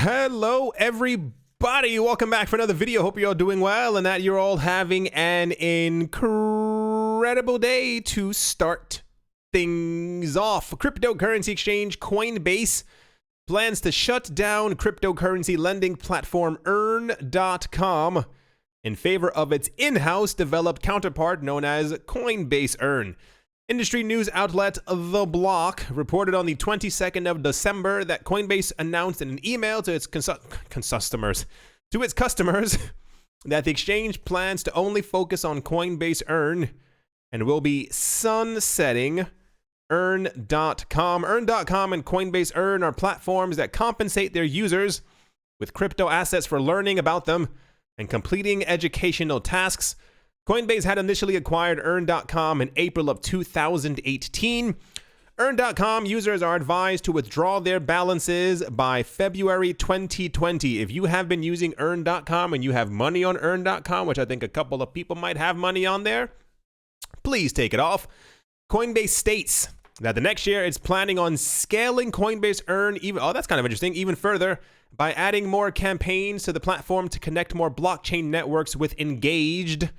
Hello, everybody. Welcome back for another video. Hope you're all doing well and that you're all having an incredible day to start things off. Cryptocurrency exchange Coinbase plans to shut down cryptocurrency lending platform Earn.com in favor of its in-house developed counterpart known as Coinbase Earn. Industry news outlet The Block reported on the 22nd of December that Coinbase announced in an email to its customers that the exchange plans to only focus on Coinbase Earn and will be sunsetting Earn.com. Earn.com and Coinbase Earn are platforms that compensate their users with crypto assets for learning about them and completing educational tasks. Coinbase had initially acquired Earn.com in April of 2018. Earn.com users are advised to withdraw their balances by February 2020. If you have been using Earn.com and you have money on Earn.com, which I think a couple of people might have money on there, please take it off. Coinbase states that the next year it's planning on scaling Coinbase Earn that's kind of interesting, even further by adding more campaigns to the platform to connect more blockchain networks with engaged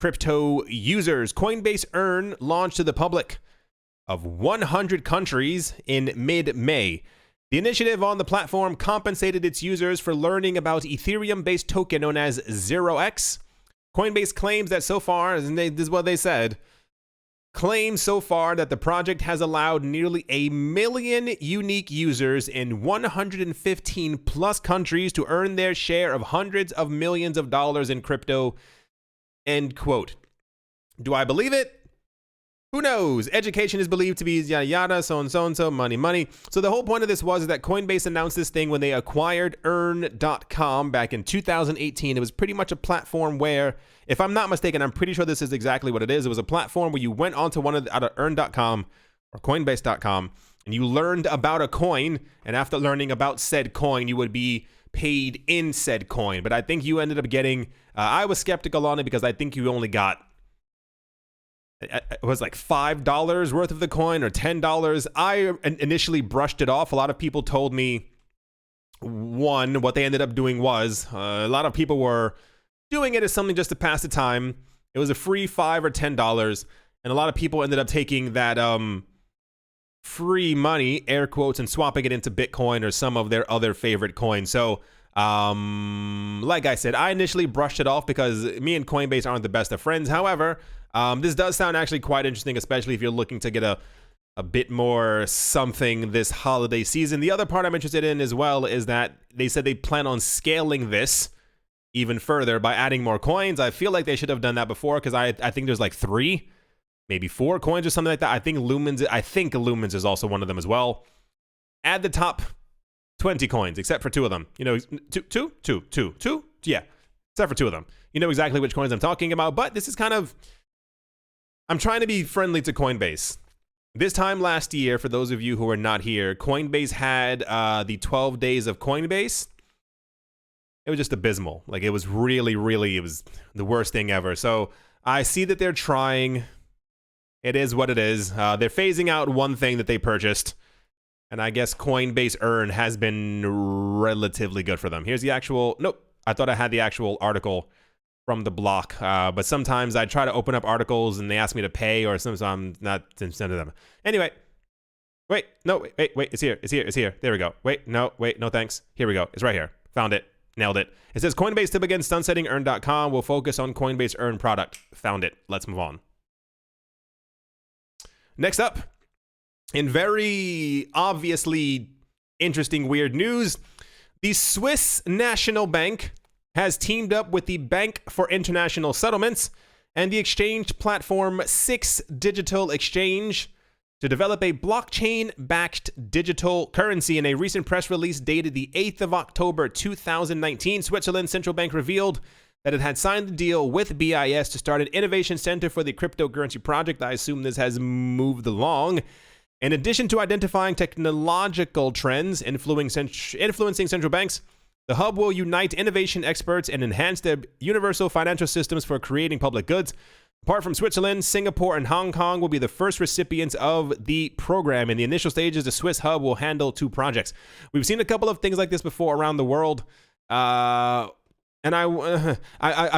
crypto users. Coinbase Earn launched to the public of 100 countries in mid-May. The initiative on the platform compensated its users for learning about Ethereum-based token known as 0x. Coinbase claims that so far, and this is what they said, claims so far that the project has allowed nearly 1 million unique users in 115 plus countries to earn their share of hundreds of millions of dollars in crypto. End quote. Do I believe it? Who knows? Education is believed to be yada yada, so and so, money. So the whole point of this was that Coinbase announced this thing when they acquired Earn.com back in 2018. It was pretty much a platform where, if I'm not mistaken, I'm pretty sure this is exactly what it is. It was a platform where you went onto out of Earn.com or Coinbase.com and you learned about a coin, and after learning about said coin, you would be paid in said coin. But I think you ended up getting, I was skeptical on it because I think you only got, it was like $5 worth of the coin or $10. I initially brushed it off. A lot of people told me, one, what they ended up doing was, a lot of people were doing it as something just to pass the time. It was a free $5 or $10. And a lot of people ended up taking that free money, air quotes, and swapping it into Bitcoin or some of their other favorite coins. So, like I said, I initially brushed it off because me and Coinbase aren't the best of friends. However, this does sound actually quite interesting, especially if you're looking to get a bit more something this holiday season. The other part I'm interested in as well is that they said they plan on scaling this even further by adding more coins. I feel like they should have done that before because I think there's like 3, maybe 4 coins or something like that. I think Lumens is also one of them as well. Add the top 20 coins, except for 2 of them. You know, two? Yeah, except for 2 of them. You know exactly which coins I'm talking about, but this is kind of, I'm trying to be friendly to Coinbase. This time last year, for those of you who are not here, Coinbase had the 12 days of Coinbase. It was just abysmal. Like, it was really, it was the worst thing ever. So I see that they're trying. It is what it is. They're phasing out one thing that they purchased. And I guess Coinbase Earn has been relatively good for them. Here's the actual, nope. I thought I had the actual article from The Block. But sometimes I try to open up articles and they ask me to pay or something, so I'm not sending them. Anyway. Wait, it's here. There we go. Wait, no thanks. Here we go. It's right here. Found it. Nailed it. It says Coinbase to begin sunsetting Earn.com will focus on Coinbase Earn product. Found it. Let's move on. Next up, in very obviously interesting, weird news, the Swiss National Bank has teamed up with the Bank for International Settlements and the exchange platform Six Digital Exchange to develop a blockchain-backed digital currency. In a recent press release dated the 8th of October 2019, Switzerland's central bank revealed that it had signed the deal with BIS to start an innovation center for the cryptocurrency project. I assume this has moved along. In addition to identifying technological trends influencing central banks, the hub will unite innovation experts and enhance their universal financial systems for creating public goods. Apart from Switzerland, Singapore, and Hong Kong will be the first recipients of the program. In the initial stages, the Swiss hub will handle 2 projects. We've seen a couple of things like this before around the world, and I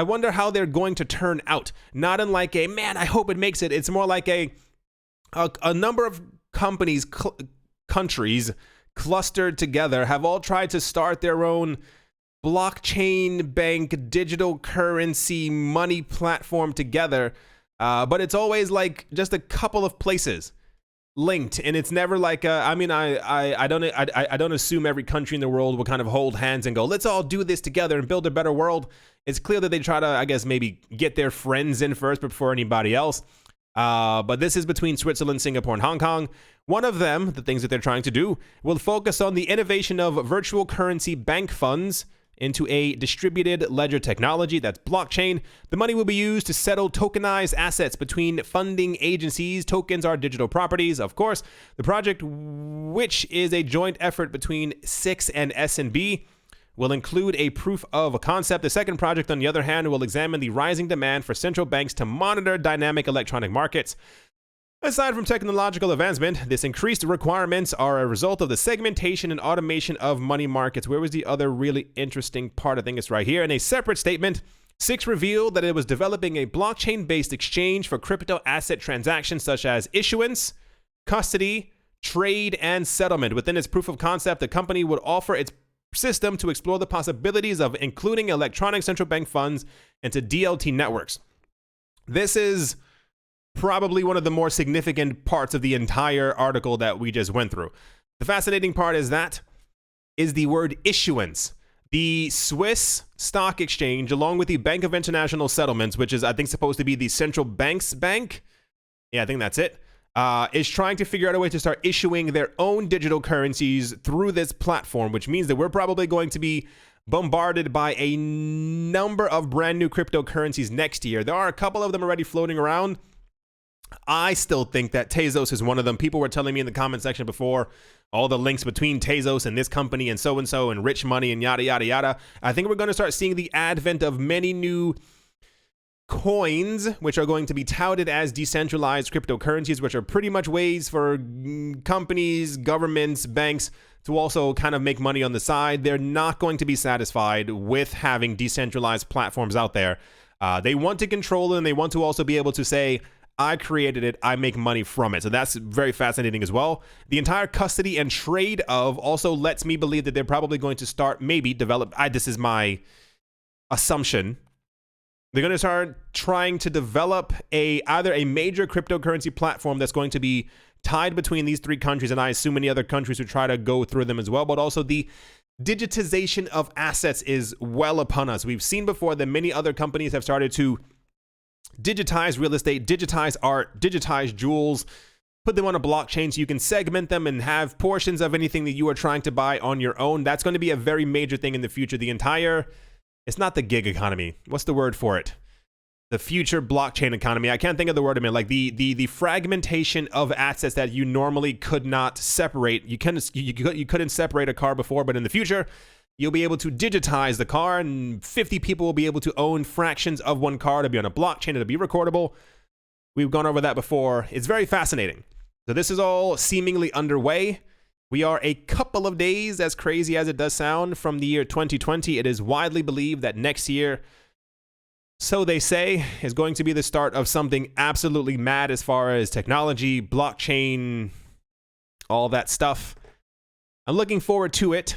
wonder how they're going to turn out. Not in like a, man, I hope it makes it. It's more like a number of countries clustered together have all tried to start their own blockchain bank, digital currency, money platform together, but it's always like just a couple of places linked, and it's never like I don't assume every country in the world will kind of hold hands and go, let's all do this together and build a better world. It's clear that they try to, I guess, maybe get their friends in first before anybody else. But this is between Switzerland, Singapore, and Hong Kong. One of them, the things that they're trying to do, will focus on the innovation of virtual currency bank funds into a distributed ledger technology, that's blockchain. The money will be used to settle tokenized assets between funding agencies. Tokens are digital properties, of course. The project, which is a joint effort between SIX and S&B, will include a proof of concept. The second project, on the other hand, will examine the rising demand for central banks to monitor dynamic electronic markets. Aside from technological advancement, this increased requirements are a result of the segmentation and automation of money markets. Where was the other really interesting part? I think it's right here. In a separate statement, SIX revealed that it was developing a blockchain-based exchange for crypto asset transactions such as issuance, custody, trade, and settlement. Within its proof of concept, the company would offer its system to explore the possibilities of including electronic central bank funds into DLT networks. This is probably one of the more significant parts of the entire article that we just went through. The fascinating part is the word issuance. The Swiss Stock Exchange, along with the Bank of International Settlements, which is, I think, supposed to be the central bank's bank. Yeah, I think that's it. Is trying to figure out a way to start issuing their own digital currencies through this platform, which means that we're probably going to be bombarded by a number of brand new cryptocurrencies next year. There are a couple of them already floating around. I still think that Tezos is one of them. People were telling me in the comment section before all the links between Tezos and this company and so and rich money and yada, yada, yada. I think we're going to start seeing the advent of many new coins, which are going to be touted as decentralized cryptocurrencies, which are pretty much ways for companies, governments, banks to also kind of make money on the side. They're not going to be satisfied with having decentralized platforms out there. They want to control it, and they want to also be able to say, I created it, I make money from it. So that's very fascinating as well. The entire custody and trade of also lets me believe that they're probably going to start, maybe develop, this is my assumption, they're going to start trying to develop either a major cryptocurrency platform that's going to be tied between these 3 countries, and I assume many other countries who try to go through them as well, but also the digitization of assets is well upon us. We've seen before that many other companies have started to digitize real estate, digitize art, digitize jewels, put them on a blockchain so you can segment them and have portions of anything that you are trying to buy on your own. That's going to be a very major thing in the future. The entire, it's not the gig economy. What's the word for it? The future blockchain economy. I can't think of the word. I mean, like the fragmentation of assets that you normally could not separate. You couldn't separate a car before, but in the future, you'll be able to digitize the car, and 50 people will be able to own fractions of one car. To be on a blockchain, it'll be recordable. We've gone over that before. It's very fascinating. So this is all seemingly underway. We are a couple of days, as crazy as it does sound, from the year 2020. It is widely believed that next year, so they say, is going to be the start of something absolutely mad as far as technology, blockchain, all that stuff. I'm looking forward to it.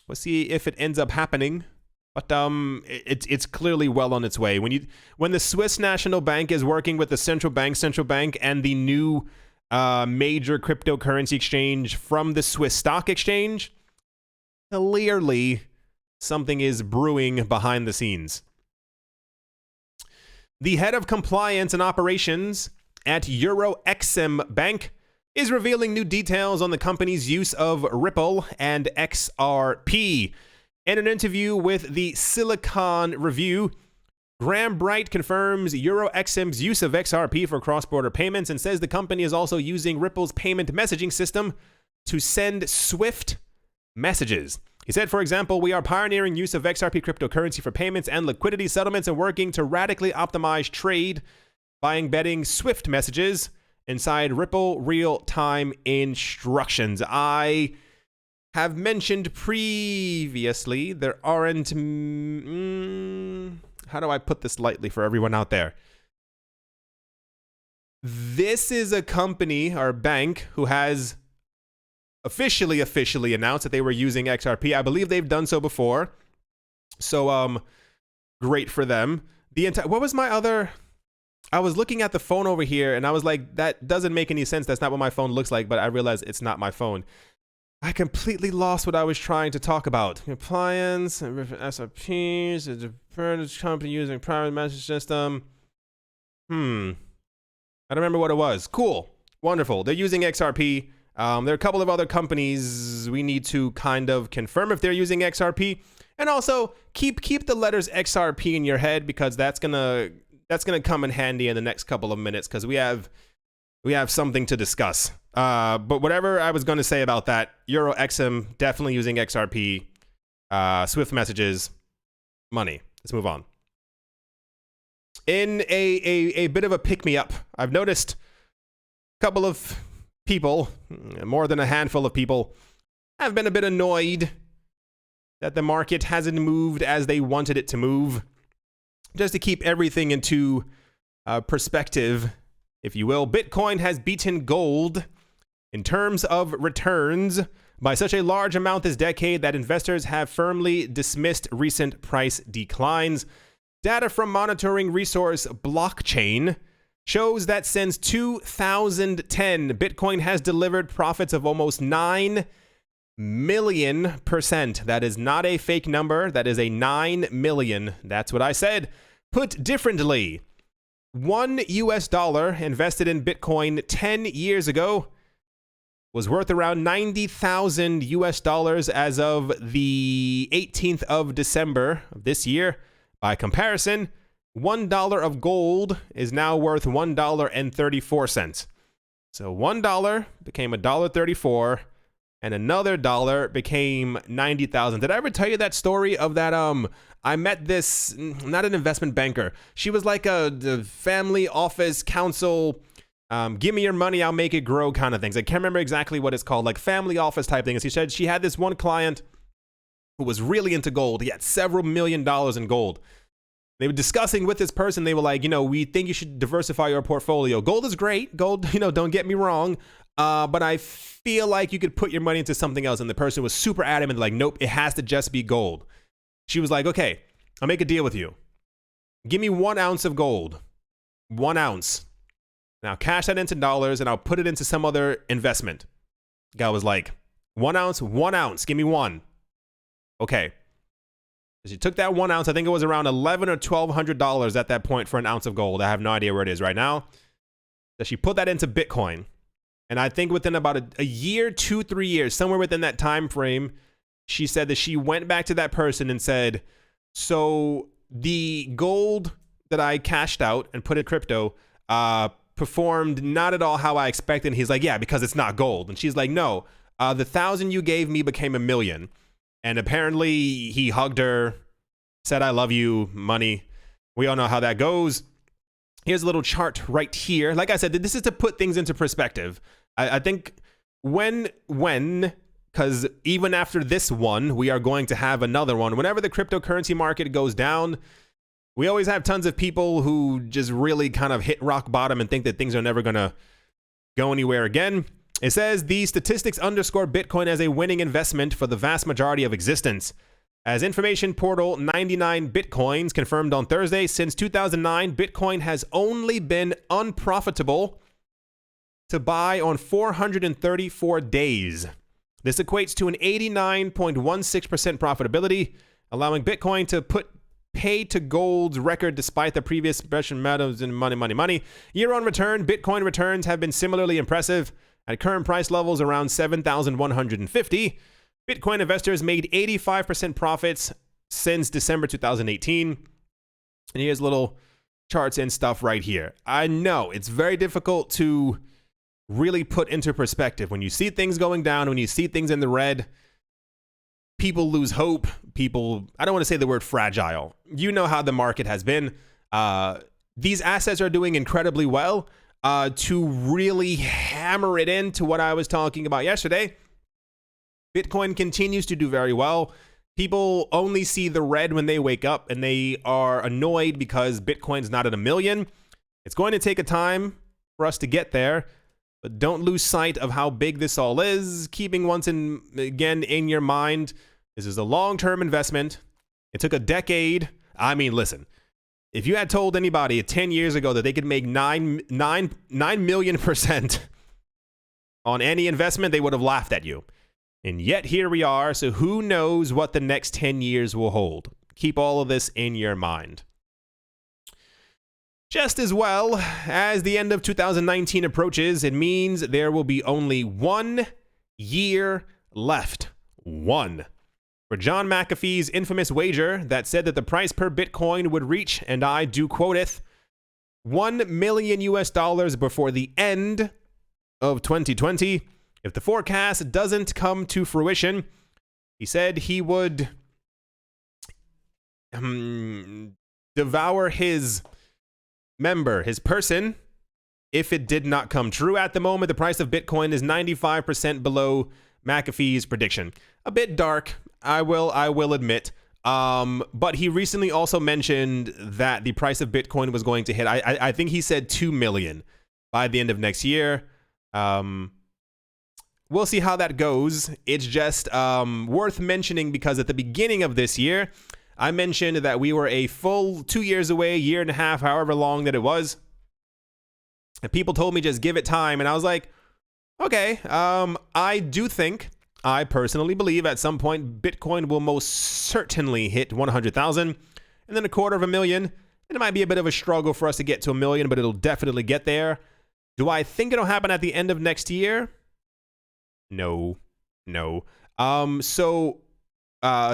We'll see if it ends up happening, but it's clearly well on its way. When the Swiss National Bank is working with the central bank, and the new major cryptocurrency exchange from the Swiss Stock Exchange, clearly something is brewing behind the scenes. The head of compliance and operations at EuroXM Bank is revealing new details on the company's use of Ripple and XRP. In an interview with the Silicon Review, Graham Bright confirms EuroXM's use of XRP for cross-border payments and says the company is also using Ripple's payment messaging system to send swift messages. He said, for example, we are pioneering use of XRP cryptocurrency for payments and liquidity settlements and working to radically optimize trade by embedding Swift messages inside Ripple real-time instructions. I have mentioned previously there aren't... how do I put this lightly for everyone out there? This is a company or bank who has officially announced that they were using XRP. I believe they've done so before. So, great for them. What was my other... I was looking at the phone over here and I was like, that doesn't make any sense. That's not what my phone looks like, but I realized it's not my phone. I completely lost what I was trying to talk about. Appliance, SRPs, a furniture company using private message system. I don't remember what it was. Cool. Wonderful. They're using XRP. There are a couple of other companies we need to kind of confirm if they're using XRP. And also, keep the letters XRP in your head because that's gonna come in handy in the next couple of minutes because we have something to discuss. But whatever I was going to say about that, Euro XM definitely using XRP, Swift messages, money. Let's move on. In a bit of a pick-me-up, I've noticed a couple of people, more than a handful of people, have been a bit annoyed that the market hasn't moved as they wanted it to move. Just to keep everything into perspective, if you will, Bitcoin has beaten gold in terms of returns by such a large amount this decade that investors have firmly dismissed recent price declines. Data from monitoring resource Blockchain shows that since 2010, Bitcoin has delivered profits of almost 9 million%. That is not a fake number. That is a 9 million. That's what I said. Put differently, $1 invested in Bitcoin 10 years ago was worth around $90,000 as of the 18th of December of this year. By comparison, $1 of gold is now worth $1.34. So $1 became $1.34, and another dollar became 90,000. Did I ever tell you that story of that? I met this, not an investment banker. She was like a family office counsel. Give me your money, I'll make it grow kind of things. I can't remember exactly what it's called, like family office type thing. And she said she had this one client who was really into gold. He had several $1 million in gold. They were discussing with this person. They were like, we think you should diversify your portfolio. Gold is great. Gold, don't get me wrong. But I feel like you could put your money into something else. And the person was super adamant, like, nope, it has to just be gold. She was like, okay, I'll make a deal with you. Give me 1 ounce of gold. 1 ounce. Now cash that into dollars and I'll put it into some other investment. The guy was like, 1 ounce, 1 ounce. Give me 1. Okay. She took that 1 ounce. I think it was around $1,100 or $1,200 at that point for an ounce of gold. I have no idea where it is right now. So she put that into Bitcoin. And I think within about a year, 2-3 years, somewhere within that time frame, she said that she went back to that person and said, so the gold that I cashed out and put in crypto performed not at all how I expected. And he's like, yeah, because it's not gold. And she's like, no, the 1,000 you gave me became 1 million. And apparently he hugged her, said, I love you, money. We all know how that goes. Here's a little chart right here. Like I said, this is to put things into perspective. I think because even after this one, we are going to have another one. Whenever the cryptocurrency market goes down, we always have tons of people who just really kind of hit rock bottom and think that things are never going to go anywhere again. It says the statistics underscore Bitcoin as a winning investment for the vast majority of existence. As information portal 99 Bitcoins confirmed on Thursday, since 2009, Bitcoin has only been unprofitable to buy on 434 days. This equates to an 89.16% profitability, allowing Bitcoin to pay to gold's record despite the previous expression metals in money. Year-on return, Bitcoin returns have been similarly impressive. At current price levels around 7,150, Bitcoin investors made 85% profits since December 2018. And here's little charts and stuff right here. I know it's very difficult to really put into perspective. When you see things going down, when you see things in the red, people lose hope. People, I don't want to say the word fragile. You know how the market has been. these assets are doing incredibly well. To really hammer it into what I was talking about yesterday, Bitcoin continues to do very well. People only see the red when they wake up, and they are annoyed because Bitcoin's not at $1 million. It's going to take a time for us to get there, but don't lose sight of how big this all is. Keeping once and again in your mind, this is a long-term investment. It took a decade. I mean, listen, if you had told anybody 10 years ago that they could make 9 million% on any investment, they would have laughed at you. And yet here we are. So who knows what the next 10 years will hold? Keep all of this in your mind. Just as well as the end of 2019 approaches, it means there will be only 1 year left. One. For John McAfee's infamous wager that said that the price per Bitcoin would reach, and I do quoteth, $1 million before the end of 2020. If the forecast doesn't come to fruition, he said he would devour his person, if it did not come true. At the moment, the price of Bitcoin is 95% below McAfee's prediction. A bit dark, I will admit. But he recently also mentioned that the price of Bitcoin was going to hit, I think he said 2 million by the end of next year. We'll see how that goes. It's just worth mentioning because at the beginning of this year, I mentioned that we were a full 2 years away, year and a half, however long that it was. And people told me just give it time. And I was like, okay, I personally believe at some point Bitcoin will most certainly hit 100,000 and then $250,000. And it might be a bit of a struggle for us to get to 1 million, but it'll definitely get there. Do I think it'll happen at the end of next year? No. So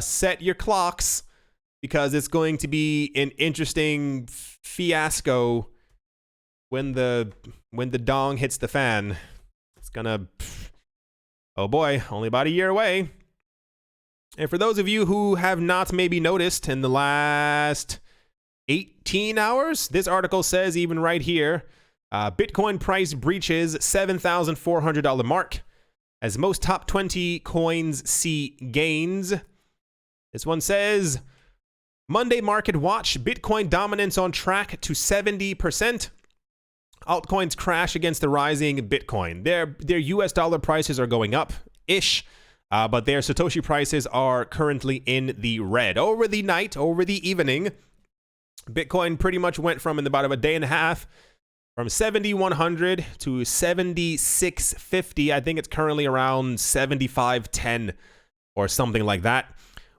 set your clocks, because it's going to be an interesting fiasco when the dong hits the fan. It's gonna, oh boy, only about a year away. And for those of you who have not maybe noticed in the last 18 hours, this article says even right here, Bitcoin price breaches $7,400 mark as most top 20 coins see gains. This one says, Monday Market Watch, Bitcoin dominance on track to 70%. Altcoins crash against the rising Bitcoin. Their US dollar prices are going up-ish, but their Satoshi prices are currently in the red. Over the evening, Bitcoin pretty much went from, in about a day and a half, from 7,100 to 7,650. I think it's currently around 7,510 or something like that.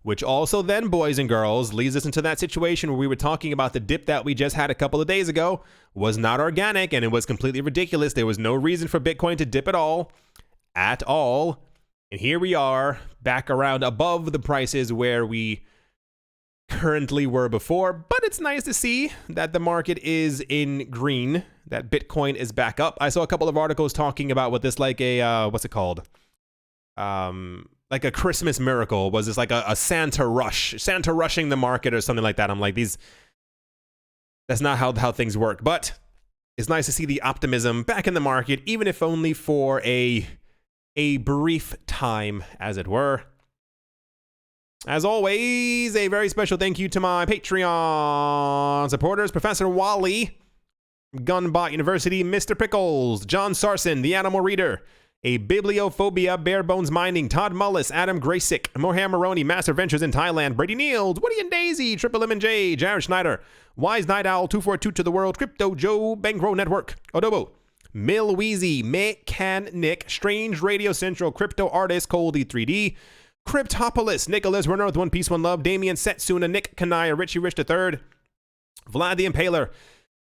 Which also then, boys and girls, leads us into that situation where we were talking about the dip that we just had a couple of days ago was not organic, and it was completely ridiculous. There was no reason for Bitcoin to dip at all. And here we are, back around above the prices where we currently were before. But it's nice to see that the market is in green, that Bitcoin is back up. I saw a couple of articles talking about what this, like a, what's it called? Like a Christmas miracle. Was this like a Santa rushing the market or something like that? I'm like, that's not how things work. But it's nice to see the optimism back in the market, even if only for a brief time, as it were. As always, a very special thank you to my Patreon supporters, Professor Wally, Gunbot University, Mr. Pickles, John Sarson, The Animal Reader, A Bibliophobia, Bare Bones Mining, Todd Mullis, Adam Graysick, Mohan Maroney, Master Ventures in Thailand, Brady Niels, Woody and Daisy, Triple M and J, Jared Schneider, Wise Night Owl, 242 to the World, Crypto Joe, Bankroll Network, Odobo, Mill Wheezy, Mecan Nick, Strange Radio Central, Crypto Artist, Coldy 3D, Cryptopolis, Nicholas, Runner with One Piece, One Love, Damian Setsuna, Nick Kanaya, Richie Rich III, Vlad the Impaler,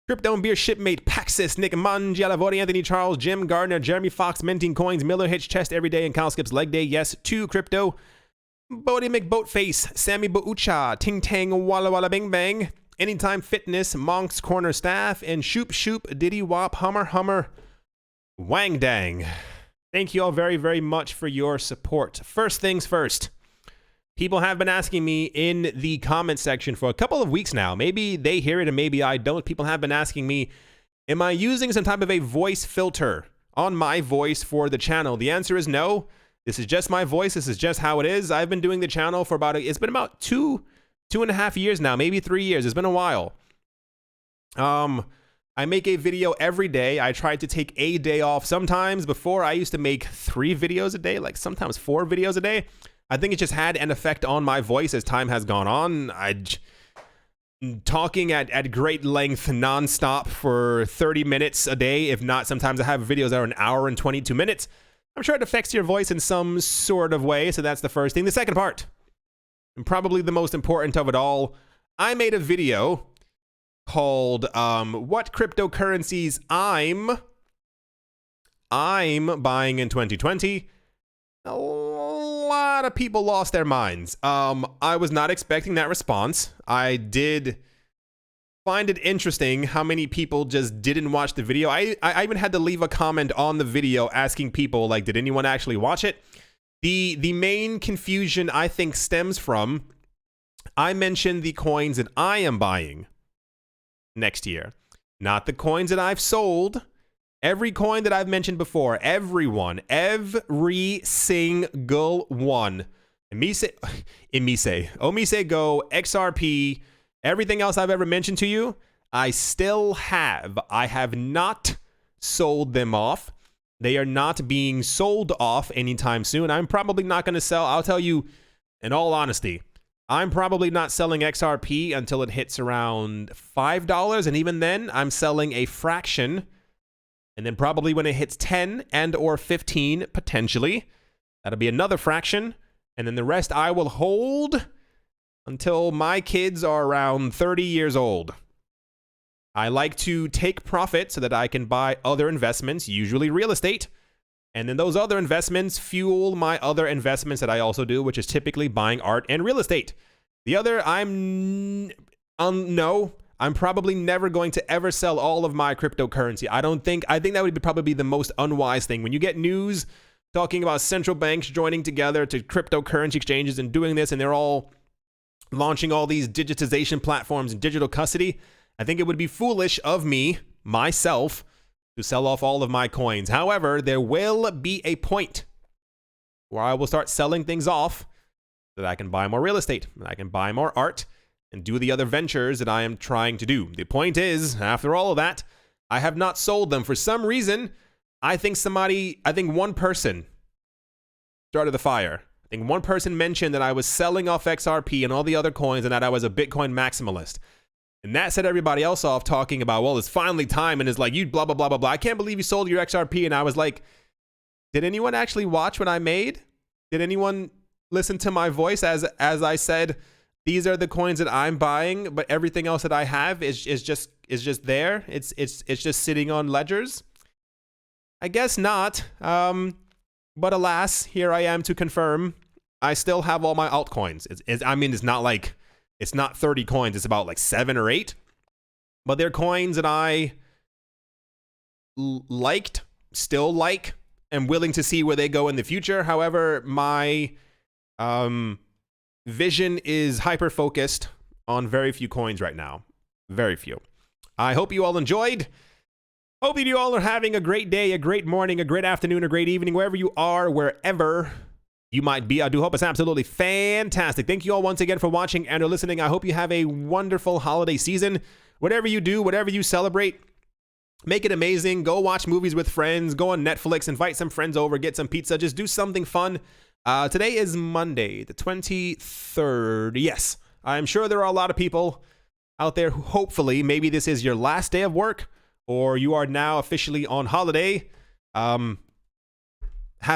Crypto and Beer Shipmate, Paxis, Nick Mangialavori, Anthony Charles, Jim Gardner, Jeremy Fox, Minting Coins, Miller Hitch Chest Every Day, and Kyle Skips Leg Day, yes, 2 Crypto, Bodie McBoatface, Sammy Boucha, Ting Tang, Walla Walla Bing Bang, Anytime Fitness, Monk's Corner Staff, and Shoop Shoop, Diddy Wop, Hummer, Wang Dang. Thank you all very, very much for your support. First things first, People have been asking me in the comment section for a couple of weeks now. Maybe they hear it and maybe I don't. People have been asking me, am I using some type of a voice filter on my voice for the channel? The answer is no. This is just my voice. This is just how it is. I've been doing the channel for it's been about two and a half years now, maybe 3 years. It's been a while. I make a video every day. I try to take a day off. Sometimes before I used to make 3 videos a day, like sometimes 4 videos a day. I think it just had an effect on my voice as time has gone on. Talking at great length nonstop for 30 minutes a day. If not, sometimes I have videos that are an hour and 22 minutes. I'm sure it affects your voice in some sort of way. So that's the first thing. The second part, and probably the most important of it all, I made a video called what cryptocurrencies I'm buying in 2020. A lot of people lost their minds. I was not expecting that response. I did find it interesting how many people just didn't watch the video. I even had to leave a comment on the video asking people, like, did anyone actually watch it? The main confusion, I think, stems from I mentioned the coins that I am buying next year, not the coins that I've sold. Every coin that I've mentioned before, every single one, Omise Go, XRP, everything else I've ever mentioned to you, I have not sold them off. They are not being sold off anytime soon. I'm probably not going to sell. I'll tell you, in all honesty, I'm probably not selling XRP until it hits around $5. And even then, I'm selling a fraction. And then probably when it hits 10 and or 15, potentially, that'll be another fraction. And then the rest I will hold until my kids are around 30 years old. I like to take profit so that I can buy other investments, usually real estate. And then those other investments fuel my other investments that I also do, which is typically buying art and real estate. The other, I'm probably never going to ever sell all of my cryptocurrency. I think that would probably be the most unwise thing. When you get news talking about central banks joining together to cryptocurrency exchanges and doing this, and they're all launching all these digitization platforms and digital custody, I think it would be foolish of me, myself, to sell off all of my coins. However, there will be a point where I will start selling things off so that I can buy more real estate, and I can buy more art, and do the other ventures that I am trying to do. The point is, after all of that, I have not sold them. For some reason, I think one person started the fire. I think one person mentioned that I was selling off XRP and all the other coins and that I was a Bitcoin maximalist. And that set everybody else off talking about, well, it's finally time, and it's like, you blah, blah, blah, blah, blah. I can't believe you sold your XRP. And I was like, did anyone actually watch what I made? Did anyone listen to my voice as I said, these are the coins that I'm buying, but everything else that I have is just there. It's just sitting on ledgers. I guess not. But alas, here I am to confirm. I still have all my altcoins. It's not like it's not 30 coins. It's about like 7 or 8. But they're coins that I still like, and willing to see where they go in the future. However, my vision is hyper-focused on very few coins right now. Very few. I hope you all enjoyed. Hope you all are having a great day, a great morning, a great afternoon, a great evening, wherever you are, wherever you might be. I do hope it's absolutely fantastic. Thank you all once again for watching and listening. I hope you have a wonderful holiday season. Whatever you do, whatever you celebrate, make it amazing. Go watch movies with friends. Go on Netflix. Invite some friends over. Get some pizza. Just do something fun. Today is Monday, the 23rd. Yes, I'm sure there are a lot of people out there who hopefully maybe this is your last day of work or you are now officially on holiday. Have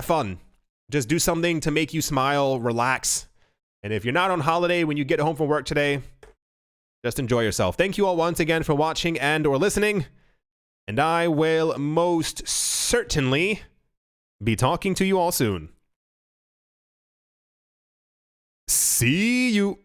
fun. Just do something to make you smile, relax. And if you're not on holiday when you get home from work today, just enjoy yourself. Thank you all once again for watching and or listening. And I will most certainly be talking to you all soon. See you.